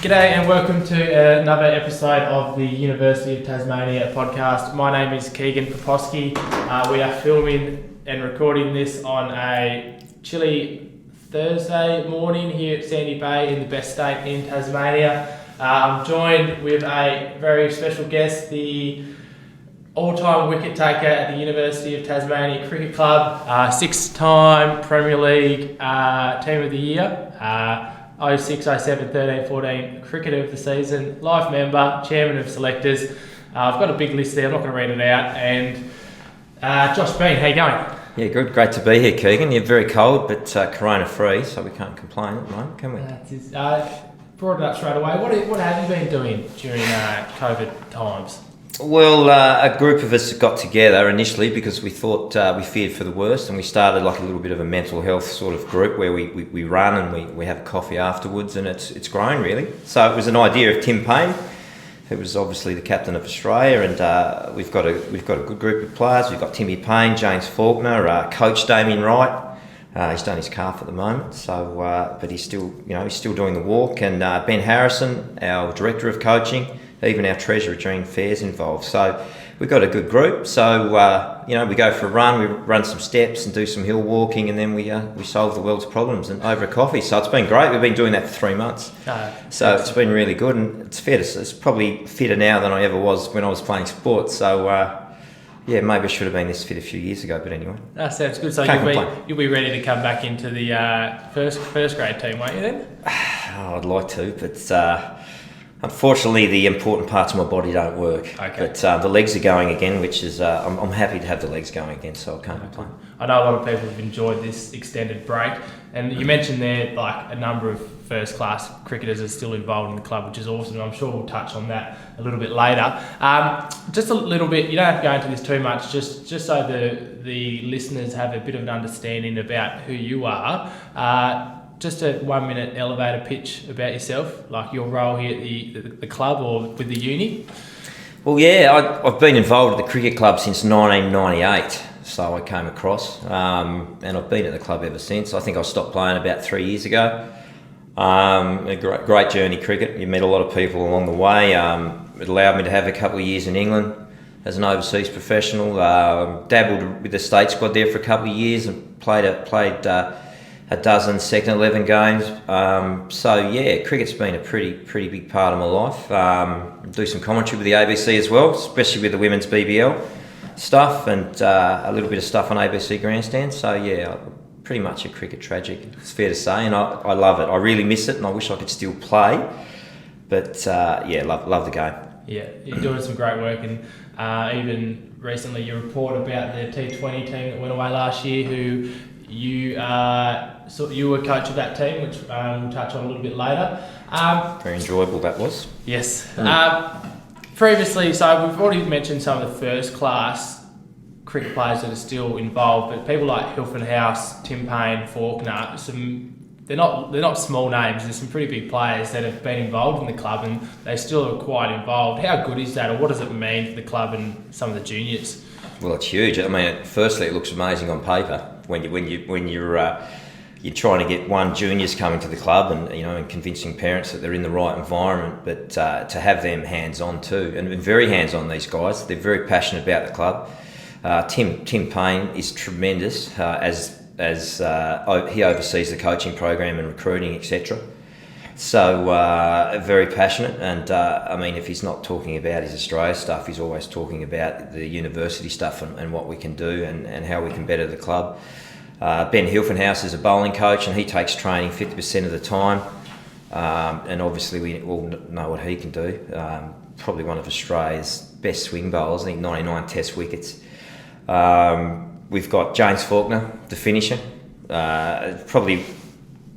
G'day and welcome to another episode of the University of Tasmania podcast. My name is Keegan Poposky. We are filming and recording this on a chilly Thursday morning here at Sandy Bay in the best state in Tasmania. I'm joined with a very special guest, the all-time wicket taker at the University of Tasmania Cricket Club, six-time Premier League Team of the Year, 06, 07, 13, 14 Cricketer of the Season, life member, Chairman of Selectors. I've got a big list there, I'm not going to read it out. And Josh Baines, how you going? Yeah, good. Great to be here, Keegan. You're very cold, but corona-free, so we can't complain at the moment, can we? Brought it up straight away. What have you been doing during COVID times? Well, a group of us got together initially because we thought we feared for the worst, and we started like a little bit of a mental health sort of group where we run and we have coffee afterwards, and it's grown really. So it was an idea of Tim Paine, who was obviously the captain of Australia, and we've got a good group of players. We've got Tim Paine, James Faulkner, coach Damien Wright. He's done his calf at the moment, so but he's still doing the walk, and Ben Harrison, our director of coaching. Even our treasurer, Jean Fair's involved. So we've got a good group. So, we go for a run, we run some steps and do some hill walking, and then we solve the world's problems and over a coffee. So it's been great. We've been doing that for 3 months. So it's been really good, and it's fair to say it's probably fitter now than I ever was when I was playing sport. So, maybe I should have been this fit a few years ago, but anyway. That sounds good. So you'll be ready to come back into the first grade team, won't you then? I'd like to, but... unfortunately, the important parts of my body don't work. Okay. But the legs are going again, which is I'm happy to have the legs going again, so I can't complain. I know a lot of people have enjoyed this extended break, and you mentioned there like a number of first-class cricketers are still involved in the club, which is awesome. I'm sure we'll touch on that a little bit later. Just a little bit. You don't have to go into this too much. Just so the listeners have a bit of an understanding about who you are. Just a 1 minute elevator pitch about yourself, like your role here at the club or with the uni. Well, yeah, I've been involved at the cricket club since 1998, so I came across, and I've been at the club ever since. I think I stopped playing about 3 years ago. A great journey cricket. You met a lot of people along the way. It allowed me to have a couple of years in England as an overseas professional. Dabbled with the state squad there for a couple of years and played a dozen second 11 games. Cricket's been a pretty big part of my life. Do some commentary with the ABC as well, especially with the women's BBL stuff, and a little bit of stuff on ABC Grandstand. So yeah, pretty much a cricket tragic, it's fair to say, and I love it. I really miss it, and I wish I could still play. But love the game. Yeah, you're doing some great work, and even recently you report about the T20 team that went away last year, who you were coach of that team, which we'll touch on a little bit later. Very enjoyable that was. Yes. Previously, so we've already mentioned some of the first class cricket players that are still involved, but people like Hilfenhaus, Tim Paine, Faulkner, they're not small names. There's some pretty big players that have been involved in the club, and they still are quite involved. How good is that, or what does it mean for the club and some of the juniors? Well, it's huge. I mean, firstly, it looks amazing on paper when you're trying to get juniors coming to the club and convincing parents that they're in the right environment, but to have them hands on too, and very hands on, these guys. They're very passionate about the club. Tim Paine is tremendous as he oversees the coaching program and recruiting, etc. So very passionate, and if he's not talking about his Australia stuff, he's always talking about the university stuff and what we can do and how we can better the club. Ben Hilfenhaus is a bowling coach, and he takes training 50% of the time, and obviously we all know what he can do. Probably one of Australia's best swing bowlers. I think 99 Test wickets. We've got James Faulkner, the finisher. Probably,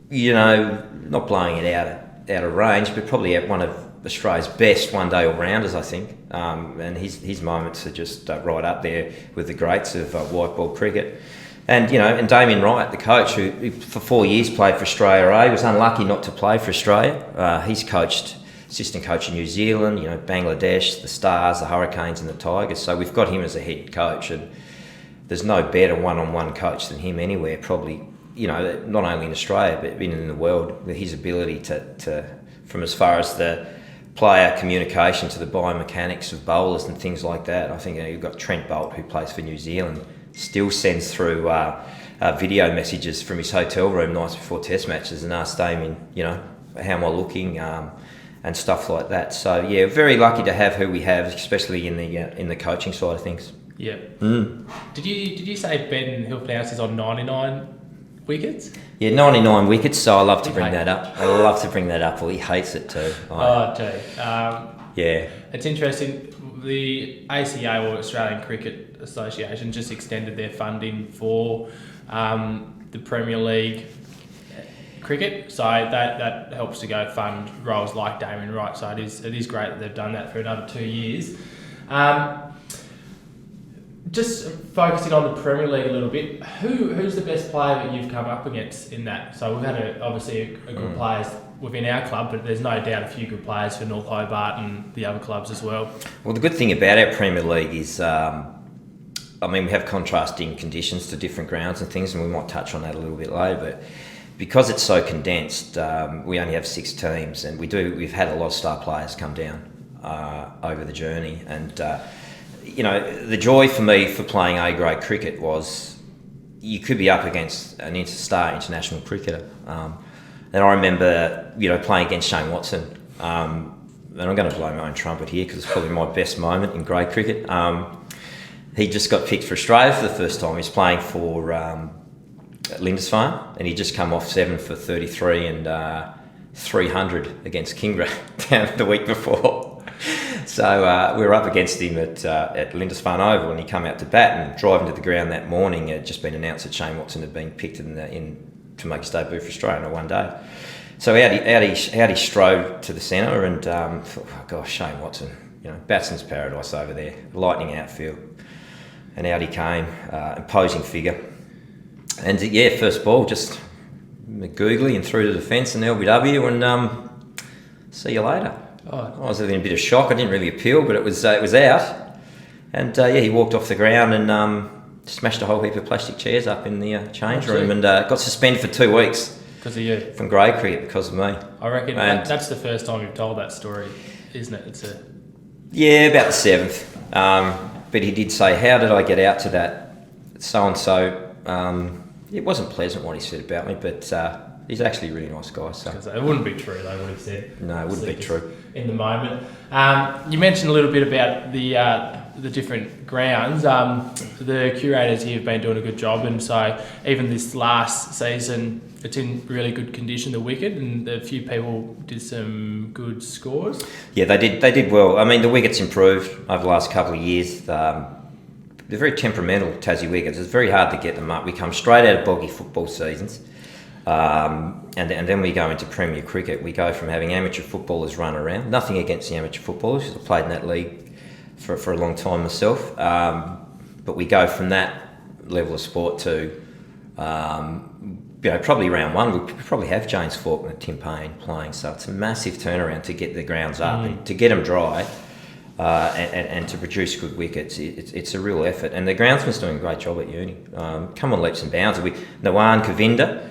not blowing it out of range, but probably one of Australia's best one-day all-rounders, I think. And his moments are just right up there with the greats of white ball cricket. And Damien Wright, the coach, who for 4 years played for Australia A, was unlucky not to play for Australia. He's coached, assistant coach in New Zealand, Bangladesh, the Stars, the Hurricanes, and the Tigers. So we've got him as a head coach, and there's no better one-on-one coach than him anywhere, probably, not only in Australia, but in the world, with his ability to from as far as the player communication to the biomechanics of bowlers and things like that. I think you've got Trent Boult, who plays for New Zealand, still sends through video messages from his hotel room nights before Test matches and asks Damien, how am I looking, and stuff like that. So yeah, very lucky to have who we have, especially in the coaching side of things. Yeah. Did you say Ben Hilfnaus is on 99 wickets? Yeah, 99 wickets. So I love to bring that up. I love to bring that up. Well, he hates it too. Yeah. It's interesting. The ACA, or Australian Cricket Association, just extended their funding for the Premier League cricket, so that helps to go fund roles like Damien Wright. So it is great that they've done that for another 2 years. Just focusing on the Premier League a little bit, who's the best player that you've come up against in that? So we've had obviously a good players within our club, but there's no doubt a few good players for North Hobart and the other clubs as well. Well, the good thing about our Premier League is, we have contrasting conditions to different grounds and things, and we might touch on that a little bit later, but because it's so condensed, we only have 6 teams, and we've had a lot of star players come down over the journey, and the joy for me for playing A-grade cricket was you could be up against an star international cricketer. And I remember, playing against Shane Watson, and I'm going to blow my own trumpet here because it's probably my best moment in grade cricket. He just got picked for Australia for the first time. He's playing for Lindisfarne, and he just come off 7 for 33 and 300 against Kingra down the week before. So we were up against him at Lindisfarne Oval, and he come out to bat, and driving to the ground that morning, it had just been announced that Shane Watson had been picked to make his debut for Australia in one day. So out he strode to the centre, and thought, oh gosh, Shane Watson, batsman's paradise over there, lightning outfield, and out he came, imposing figure, and first ball just googly and through to the fence and LBW, and see you later. I was in a bit of shock. I didn't really appeal, but it was out, and he walked off the ground and smashed a whole heap of plastic chairs up in the change room, and got suspended for 2 weeks because of you from grade cricket because of me. I reckon that's the first time you've told that story, isn't it? About the 7th. But he did say, "How did I get out to that so and so?" It wasn't pleasant what he said about me, but he's actually a really nice guy. So it wouldn't be true, though, what he said. No, it wouldn't be true. In the moment. You mentioned a little bit about the different grounds. The curators here have been doing a good job, and so even this last season, it's in really good condition, the wicket, and a few people did some good scores. Yeah, they did well. I mean, the wickets improved over the last couple of years. They're very temperamental, Tassie wickets. It's very hard to get them up. We come straight out of boggy football seasons. And then we go into Premier Cricket. We go from having amateur footballers run around. Nothing against the amateur footballers, because I played in that league for a long time myself. But we go from that level of sport to, probably round one, we probably have James Faulkner and Tim Paine playing. So it's a massive turnaround to get the grounds up and to get them dry. And to produce good wickets, it's a real effort. And the groundsman's doing a great job at uni. Come on leaps and bounds. Nawan Kavinda,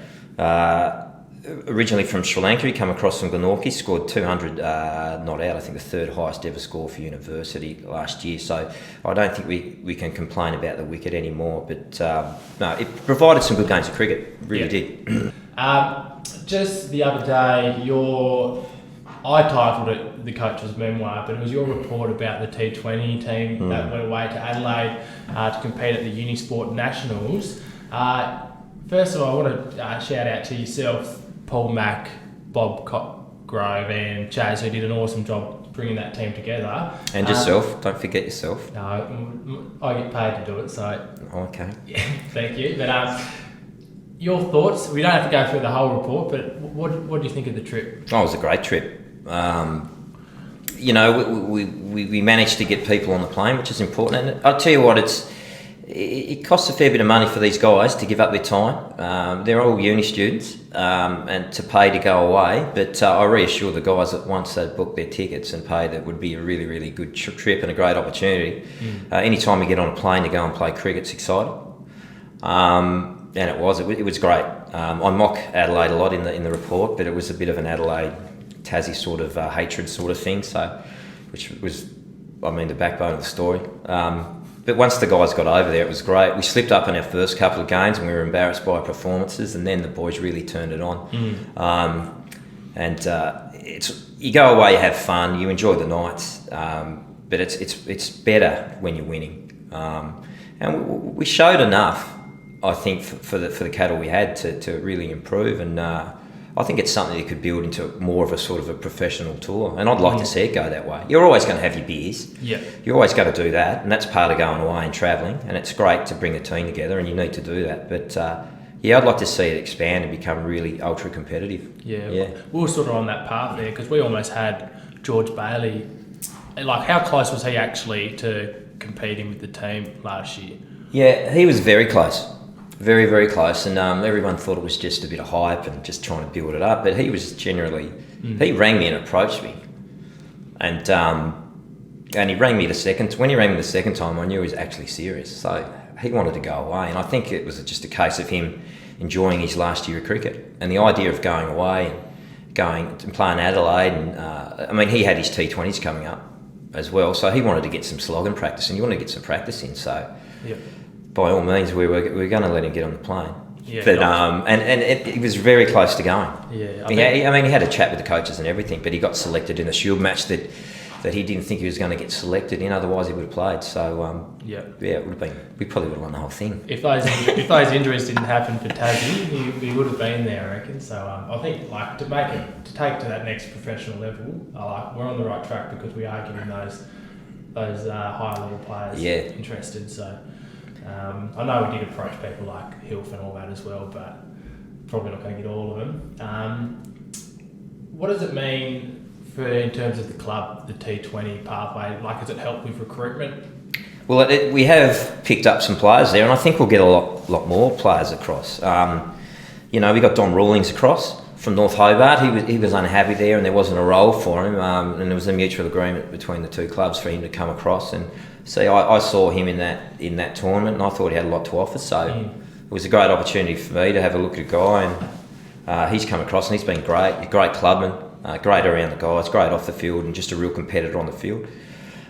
originally from Sri Lanka, he came across from Glenorchy, scored 200 not out, I think the 3rd highest ever score for university last year. So I don't think we can complain about the wicket anymore. But no, it provided some good games of cricket, really did. Just the other day, I titled it The Coach's Memoir, but it was your report about the T20 team that went away to Adelaide to compete at the UniSport Nationals. First of all, I want to shout out to yourself, Paul Mack, Bob Cotgrove and Chaz, who did an awesome job bringing that team together. And yourself, don't forget yourself. No, I get paid to do it, so... Okay. Yeah, thank you. But your thoughts, we don't have to go through the whole report, but what do you think of the trip? Oh, it was a great trip. We managed to get people on the plane, which is important. And I'll tell you what, it costs a fair bit of money for these guys to give up their time. They're all uni students, and to pay to go away. But I reassure the guys that once they'd booked their tickets and paid, that would be a really, really good trip and a great opportunity. Anytime you get on a plane to go and play cricket, it's exciting. And it was great. I mock Adelaide a lot in the report, but it was a bit of an Adelaide Tassie sort of hatred sort of thing. So, which was, I mean, the backbone of the story. But once the guys got over there, it was great. We slipped up in our first couple of games and we were embarrassed by our performances, and then the boys really turned it on. You go away, you have fun, you enjoy the nights, but it's better when you're winning. And we showed enough, I think, for the cattle we had to really improve, and I think it's something you could build into more of a sort of a professional tour, and I'd like to see it go that way. You're always going to have your beers. Yeah. You're always going to do that, and that's part of going away and travelling, and it's great to bring a team together, and you need to do that. But I'd like to see it expand and become really ultra competitive. Yeah. We were sort of on that path there because we almost had George Bailey. Like, how close was he actually to competing with the team last year? Yeah, he was very close. Very, very close, and everyone thought it was just a bit of hype and just trying to build it up. But he was generally, he rang me and approached me, and he rang me when he rang me the second time, I knew he was actually serious. So he wanted to go away, and I think it was just a case of him enjoying his last year of cricket, and the idea of going away and going and playing Adelaide, and he had his T20s coming up as well, so he wanted to get some slogging practice, and he wanted to get some practice in. So. Yeah. By all means, we were going to let him get on the plane. Yeah, but it was very close to going. Yeah, he had a chat with the coaches and everything, but he got selected in a Shield match that he didn't think he was going to get selected in. Otherwise, he would have played. So it would have been. We probably would have won the whole thing. If those injuries didn't happen for Tassie, he would have been there, I reckon. So I think to take it to that next professional level, we're on the right track because we are getting those higher level players interested. So. I know we did approach people like Hilf and all that as well, but probably not going to get all of them. What does it mean in terms of the club, the T20 pathway? Like, has it helped with recruitment? Well, we have picked up some players there, and I think we'll get a lot more players across. We got Don Rawlings across from North Hobart. He was unhappy there, and there wasn't a role for him, and there was a mutual agreement between the two clubs for him to come across. And I saw him in that tournament, and I thought he had a lot to offer. So it was a great opportunity for me to have a look at a guy, and he's come across, and he's been great. A great clubman, great around the guys, great off the field, and just a real competitor on the field.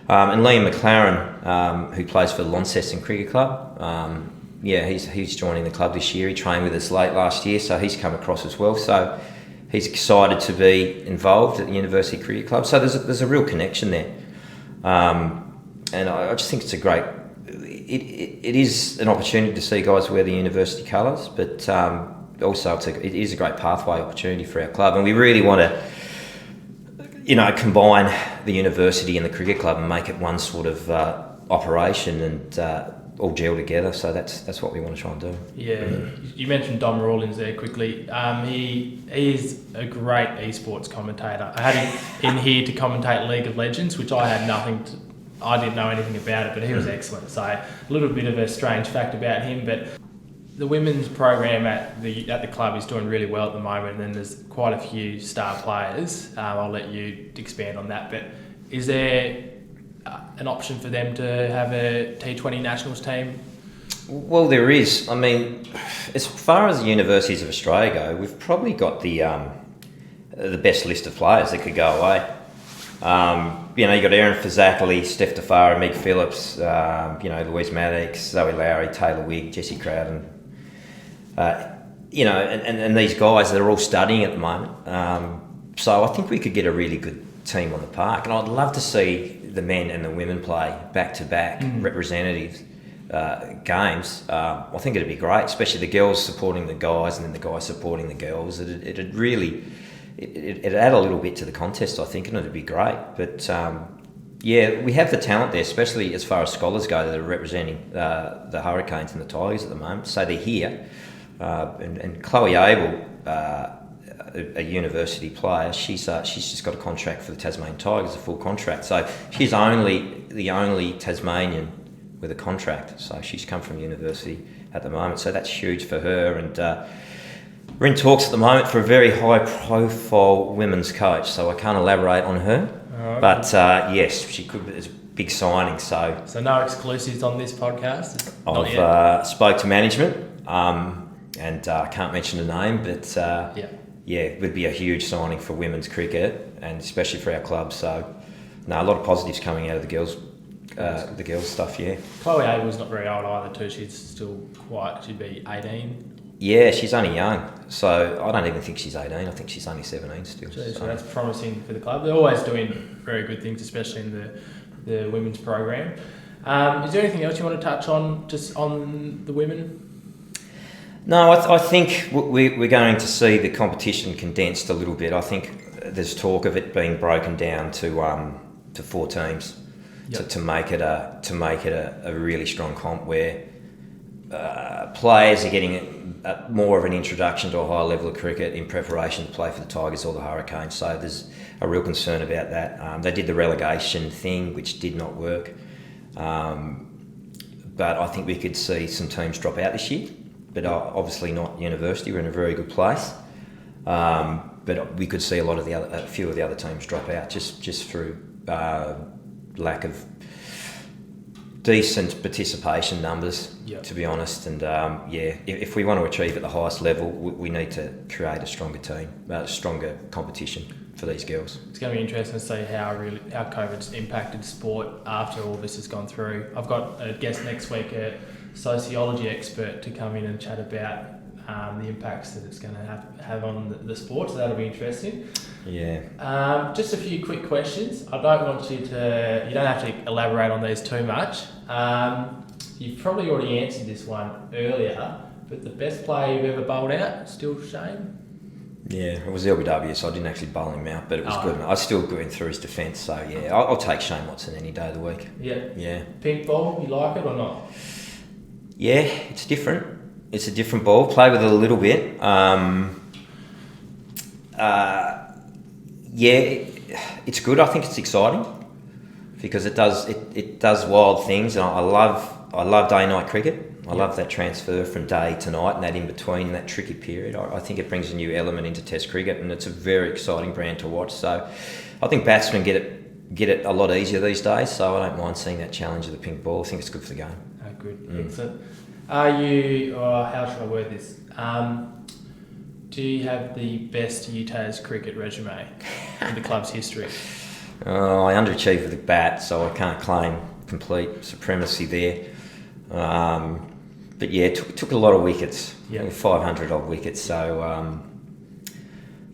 And Liam McLaren, who plays for the Launceston Cricket Club, he's joining the club this year. He trained with us late last year, so he's come across as well. So he's excited to be involved at the University Cricket Club. So there's a real connection there. And I just think it's a great. It is an opportunity to see guys wear the university colours, but also it is a great pathway opportunity for our club, and we really want to, combine the university and the cricket club and make it one sort of operation and all gel together. So that's what we want to try and do. Yeah, you mentioned Dom Rawlings there quickly. He is a great esports commentator. I had him in here to commentate League of Legends, which I didn't know anything about it, but he was excellent. So a little bit of a strange fact about him, but the women's program at the club is doing really well at the moment, and then there's quite a few star players. I'll let you expand on that, but is there an option for them to have a T20 Nationals team? Well, there is. As far as the universities of Australia go, we've probably got the best list of players that could go away. You got Aaron Fazakali, Steph Defara, Meg Phillips, Louise Maddox, Zoe Lowry, Taylor Wigg, Jessie Crowden. And these guys that are all studying at the moment. So I think we could get a really good team on the park, and I'd love to see the men and the women play back-to-back representative games. I think it'd be great, especially the girls supporting the guys and then the guys supporting the girls. It'd really... It'd add a little bit to the contest, I think, and it'd be great. But we have the talent there, especially as far as scholars go that are representing the Hurricanes and the Tigers at the moment. So they're here. And Chloe Abel, a university player, she's just got a contract for the Tasmanian Tigers, a full contract. So she's the only Tasmanian with a contract. So she's come from university at the moment. So that's huge for her. And we're in talks at the moment for a very high-profile women's coach, so I can't elaborate on her. Right. But yes, she could be. It's a big signing. So no exclusives on this podcast. I've spoke to management, and I can't mention the name, but it would be a huge signing for women's cricket and especially for our club. So, no, a lot of positives coming out of the girls stuff. Yeah. Chloe Abel's not very old either too. She'd be 18. Yeah, she's only young, so I don't even think she's 18. I think she's only 17 still. So that's promising for the club. They're always doing very good things, especially in the women's program. Is there anything else you want to touch on, just on the women? No, I think we're going to see the competition condensed a little bit. I think there's talk of it being broken down to 4 teams, to make it a really strong comp where players are getting more of an introduction to a higher level of cricket in preparation to play for the Tigers or the Hurricanes. So there's a real concern about that. They did the relegation thing, which did not work. But I think we could see some teams drop out this year, but obviously not University. We're in a very good place. But we could see a few of the other teams drop out just through lack of decent participation numbers, to be honest. And if we want to achieve at the highest level, we need to create a stronger team, a stronger competition for these girls. It's going to be interesting to see how COVID's impacted sport after all this has gone through. I've got a guest next week, a sociology expert, to come in and chat about the impacts that it's going to have on the sport, so that'll be interesting. Yeah. Just a few quick questions. I don't want you don't have to elaborate on these too much. You've probably already answered this one earlier, but the best player you've ever bowled out, still Shane? Yeah, it was LBW, so I didn't actually bowl him out, but it was good. I was still going through his defence, so yeah, I'll take Shane Watson any day of the week. Yeah. Pink ball, you like it or not? Yeah, it's different. It's a different ball. Play with it a little bit. It's good. I think it's exciting because it does wild things, and I love day night cricket. I love that transfer from day to night and that in between, that tricky period. I think it brings a new element into Test cricket, and it's a very exciting brand to watch. So I think batsmen get it a lot easier these days. So I don't mind seeing that challenge of the pink ball. I think it's good for the game. Oh, good. Excellent. Are you, or how should I word this? Do you have the best UTAS cricket resume in the club's history? I underachieved with the bat, so I can't claim complete supremacy there. But yeah, took a lot of wickets, 500 odd wickets. So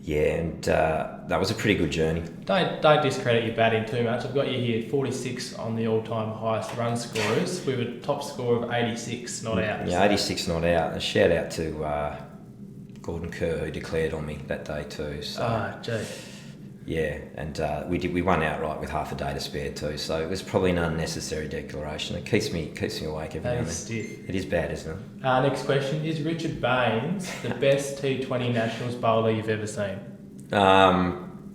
that was a pretty good journey. Don't discredit your batting too much. I've got you here 46 on the all-time highest run scorers with a top score of 86 not out. Yeah, 86 not out. A shout out to Gordon Kerr, who declared on me that day too. So, gee. Yeah, and we won outright with half a day to spare too. So it was probably an unnecessary declaration. It keeps me awake every now and then. Stiff. It is bad, isn't it? Next question: is Richard Baines the best T20 Nationals bowler you've ever seen?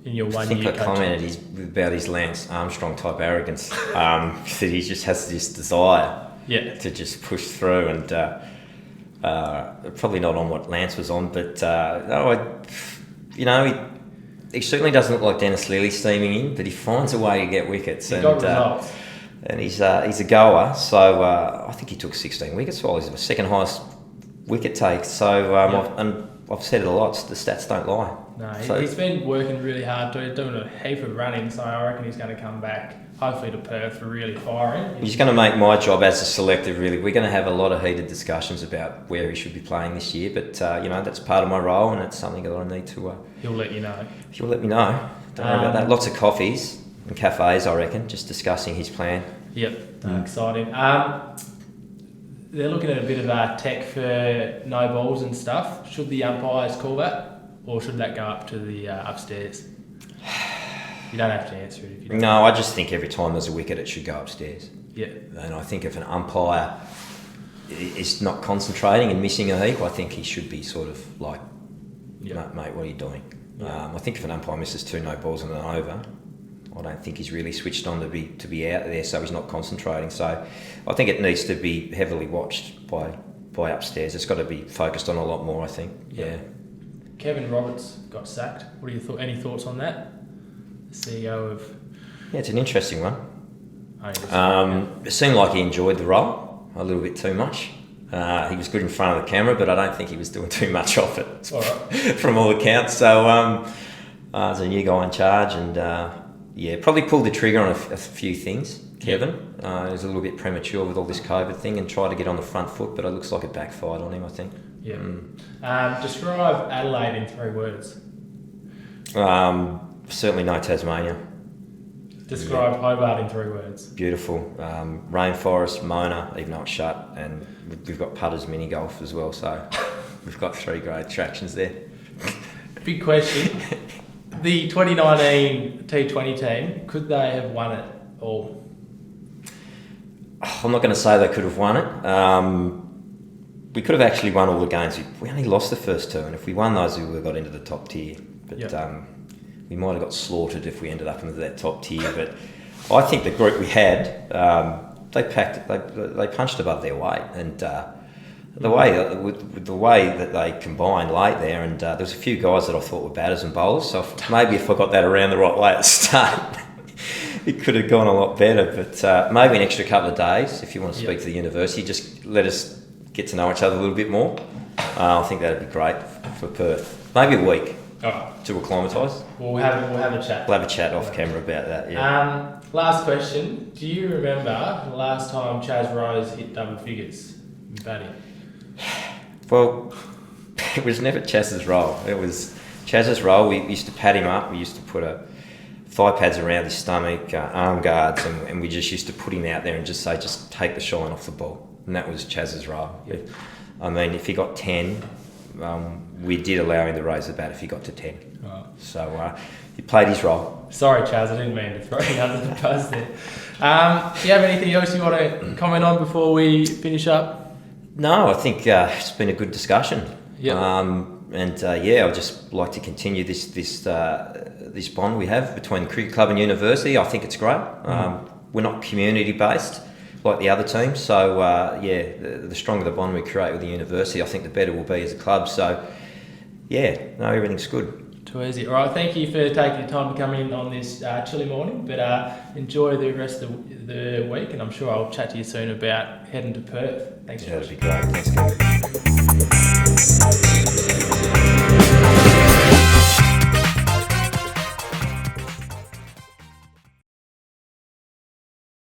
In your 1 year I think I coaching? commented about his Lance Armstrong type arrogance. That he just has this desire to just push through, and probably not on what Lance was on, but he certainly doesn't look like Dennis Lilly steaming in, but he finds a way to get wickets. He got results. And he's a goer, so I think he took 16 wickets while he's the second highest wicket take. So I've said it a lot, the stats don't lie. No, he's been working really hard, doing a heap of running, so I reckon he's going to come back, hopefully to Perth, for really firing. He's going to make my job as a selector, really. We're going to have a lot of heated discussions about where he should be playing this year, but that's part of my role, and it's something that I need to... He'll let you know. He'll let me know. Don't worry about that. Lots of coffees and cafes, I reckon, just discussing his plan. Yep, exciting. They're looking at a bit of tech for no balls and stuff. Should the umpires call that, or should that go up to the upstairs? You don't have to answer it if you don't. No, I just think every time there's a wicket, it should go upstairs. Yeah. And I think if an umpire is not concentrating and missing a heap, I think he should be sort of like, mate, what are you doing? Yeah. I think if an umpire misses 2 no balls and an over, I don't think he's really switched on to be out there, so he's not concentrating. So I think it needs to be heavily watched by upstairs. It's got to be focused on a lot more, I think. Yeah. Kevin Roberts got sacked. What are your any thoughts on that? The CEO of... Yeah, it's an interesting one. It seemed like he enjoyed the role a little bit too much. He was good in front of the camera, but I don't think he was doing too much of it All right. from all accounts. So as a new guy in charge, and probably pulled the trigger on a few things. Kevin, he was a little bit premature with all this COVID thing and tried to get on the front foot, but it looks like it backfired on him, I think. Yeah. Describe Adelaide in 3 words. Certainly no Tasmania. Describe Hobart in 3 words. Beautiful. Rainforest, Mona, even though it's shut, and we've got putters, mini golf as well, so we've got 3 great attractions there. Big question. The 2019 T20 team, could they have won it all? I'm not going to say they could have won it. We could have actually won all the games. We only lost the first 2, and if we won those, we would have got into the top tier. But we might have got slaughtered if we ended up into that top tier. But I think the group we had, they punched above their weight, and the way that they combined late there, and there was a few guys that I thought were batters and bowlers. So maybe if I got that around the right way at the start, it could have gone a lot better. But maybe an extra couple of days, if you want to speak to the university, just let us get to know each other a little bit more. I think that'd be great for Perth. Maybe a week to acclimatise. We'll have a chat. We'll have a chat off camera about that. Yeah. Last question. Do you remember the last time Chaz Rose hit double figures in batting? Well, it was never Chaz's role. It was Chaz's role. We used to pad him up. We used to put thigh pads around his stomach, arm guards, and we just used to put him out there and just say, just take the shine off the ball. And that was Chaz's role. Yeah. I mean, if he got 10, we did allow him to raise the bat if he got to 10. Oh. So he played his role. Sorry, Chaz, I didn't mean to throw you under the bus there. Do you have anything else you want to comment on before we finish up? No, I think it's been a good discussion. Yep. I'd just like to continue this bond we have between the cricket club and university. I think it's great. We're not community based like the other teams, so the stronger the bond we create with the university, I think the better we'll be as a club. So everything's good. Too easy. All right, thank you for taking the time to come in on this chilly morning, but enjoy the rest of the week, and I'm sure I'll chat to you soon about heading to Perth. Thanks, Josh. That'd be great. Thanks, Gordon.